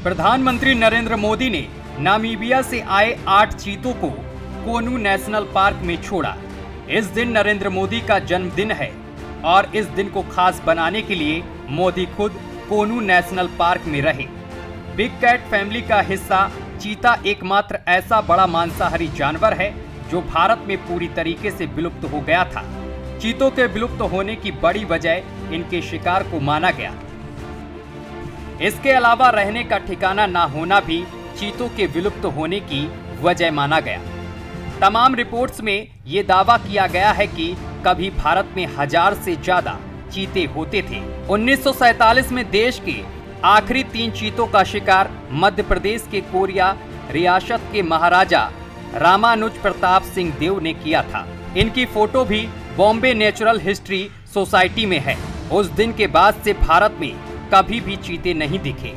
प्रधानमंत्री नरेंद्र मोदी ने नामीबिया से आए 8 चीतों को कोनू नेशनल पार्क में छोड़ा। इस दिन नरेंद्र मोदी का जन्मदिन है और इस दिन को खास बनाने के लिए मोदी खुद कोनू नेशनल पार्क में रहे। बिग कैट फैमिली का हिस्सा चीता एकमात्र ऐसा बड़ा मांसाहारी जानवर है जो भारत में पूरी तरीके से विलुप्त हो गया था। चीतों के विलुप्त होने की बड़ी वजह इनके शिकार को माना गया। इसके अलावा रहने का ठिकाना ना होना भी चीतों के विलुप्त होने की वजह माना गया। तमाम रिपोर्ट्स में ये दावा किया गया है कि कभी भारत में 1000 से ज्यादा चीते होते थे। 1947 में देश के आखिरी 3 चीतों का शिकार मध्य प्रदेश के कोरिया रियासत के महाराजा रामानुज प्रताप सिंह देव ने किया था। इनकी फोटो भी बॉम्बे नेचुरल हिस्ट्री सोसाइटी में है। उस दिन के बाद से भारत में कभी भी चीते नहीं दिखे।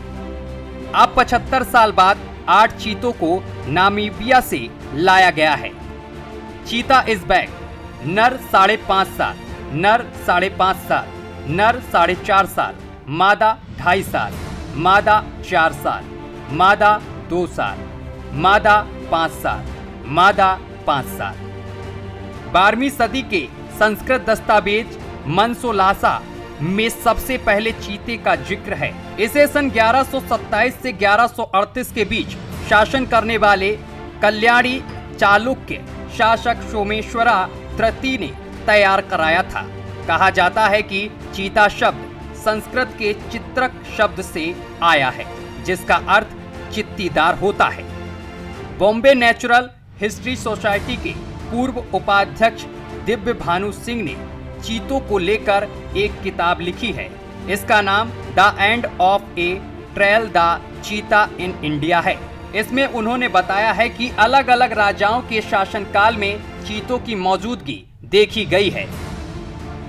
अब 75 साल बाद 8 चीतों को नामीबिया से लाया गया है। चीता इज बैक। नर 5.5 साल, नर 5.5 साल, नर 4.5 साल, मादा 2.5 साल, मादा 4 साल, मादा 2 साल, मादा 5 साल, मादा 5 साल। 12वीं सदी के संस्कृत दस्तावेज मनसोलासा में सबसे पहले चीते का जिक्र है। इसे सन 1127 से 1138 के बीच शासन करने वाले कल्याणी चालुक्य शासक सोमेश्वरा तृतीय ने तैयार कराया था। कहा जाता है कि चीता शब्द संस्कृत के चित्रक शब्द से आया है, जिसका अर्थ चित्तीदार होता है। बॉम्बे नेचुरल हिस्ट्री सोसाइटी के पूर्व उपाध्यक्ष दिव्य भानु सिंह ने चीतों को लेकर एक किताब लिखी है। इसका नाम the end of A trail the चीता इन इंडिया है। इसमें उन्होंने बताया है कि अलग अलग राजाओं के शासनकाल में चीतों की मौजूदगी देखी गई है।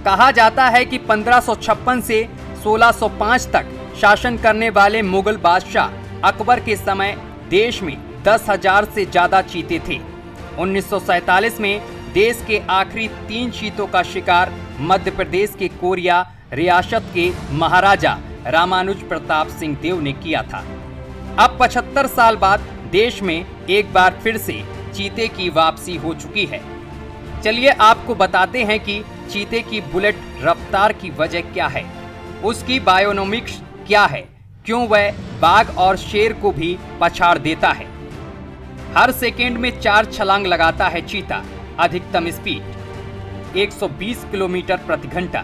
कहा जाता है कि 1556 से 1605 तक शासन करने वाले मुगल बादशाह अकबर के समय देश में 10,000 से ज्यादा चीते थे। 1947 में देश के आखिरी 3 चीतों का शिकार मध्य प्रदेश के कोरिया रियासत के महाराजा रामानुज प्रताप सिंह देव ने किया था। अब 75 साल बाद देश में एक बार फिर से चीते की वापसी हो चुकी है। चलिए आपको बताते हैं कि चीते की बुलेट रफ्तार की वजह क्या है, उसकी बायोनोमिक्स क्या है, क्यों वह बाघ और शेर को भी पछाड़ देता है। हर सेकेंड में 4 छलांग लगाता है चीता। अधिकतम स्पीड 120 किलोमीटर प्रति घंटा।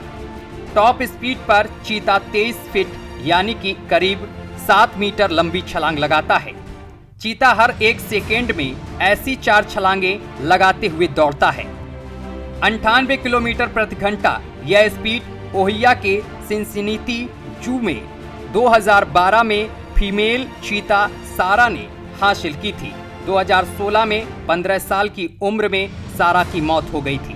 टॉप स्पीड पर चीता 23 फीट यानी कि करीब 7 मीटर लंबी छलांग लगाता है। चीता हर 1 सेकेंड में ऐसी 4 छलांगें लगाते हुए दौड़ता है। 98 किलोमीटर प्रति घंटा यह स्पीड ओहियो के सिंसिनेटी जू में 2012 में फीमेल चीता सारा ने हासिल की थी। 2016 में 15 साल की उम्र में सारा की मौत हो गई थी।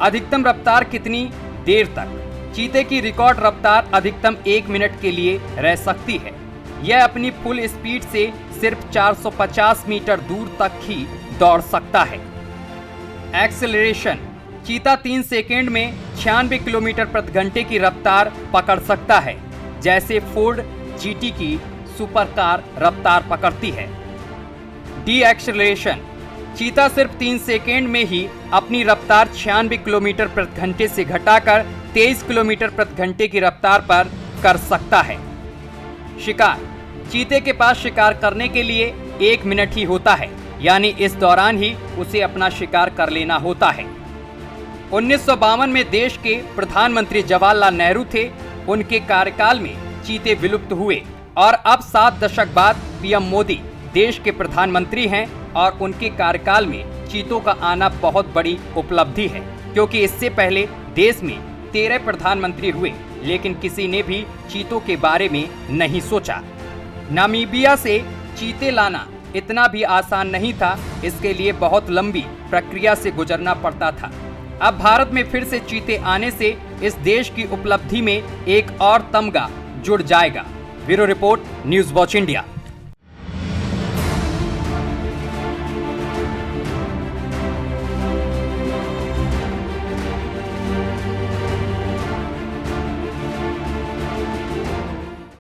अधिकतम रफ्तार कितनी देर तक? चीते की रिकॉर्ड रफ्तार अधिकतम 1 मिनट के लिए रह सकती है। यह अपनी फुल स्पीड से सिर्फ 450 मीटर दूर तक ही दौड़ सकता है। एक्सेलरेशन: चीता 3 सेकेंड में 96 किलोमीटर प्रति घंटे की रफ्तार पकड़ सकता है, जैसे फोर्ड जीटी की सुपर कार रफ्तार पकड़ती है। डी एक्सेलरेशन: चीता सिर्फ 3 सेकेंड में ही अपनी रफ्तार 96 किलोमीटर प्रति घंटे से घटाकर 23 किलोमीटर प्रति घंटे की रफ्तार पर कर सकता है। शिकार: चीते के पास शिकार करने के लिए 1 मिनट ही होता है, यानी इस दौरान ही उसे अपना शिकार कर लेना होता है। 1952 में देश के प्रधानमंत्री जवाहरलाल नेहरू थे। उनके कार्यकाल में चीते विलुप्त हुए और अब 7 दशक बाद पीएम मोदी देश के प्रधानमंत्री हैं और उनके कार्यकाल में चीतों का आना बहुत बड़ी उपलब्धि है, क्योंकि इससे पहले देश में 13 प्रधानमंत्री हुए, लेकिन किसी ने भी चीतों के बारे में नहीं सोचा। नामीबिया से चीते लाना इतना भी आसान नहीं था। इसके लिए बहुत लंबी प्रक्रिया से गुजरना पड़ता था। अब भारत में फिर से चीते आने से इस देश की उपलब्धि में एक और तमगा जुड़ जाएगा। Bureau report, news watch India.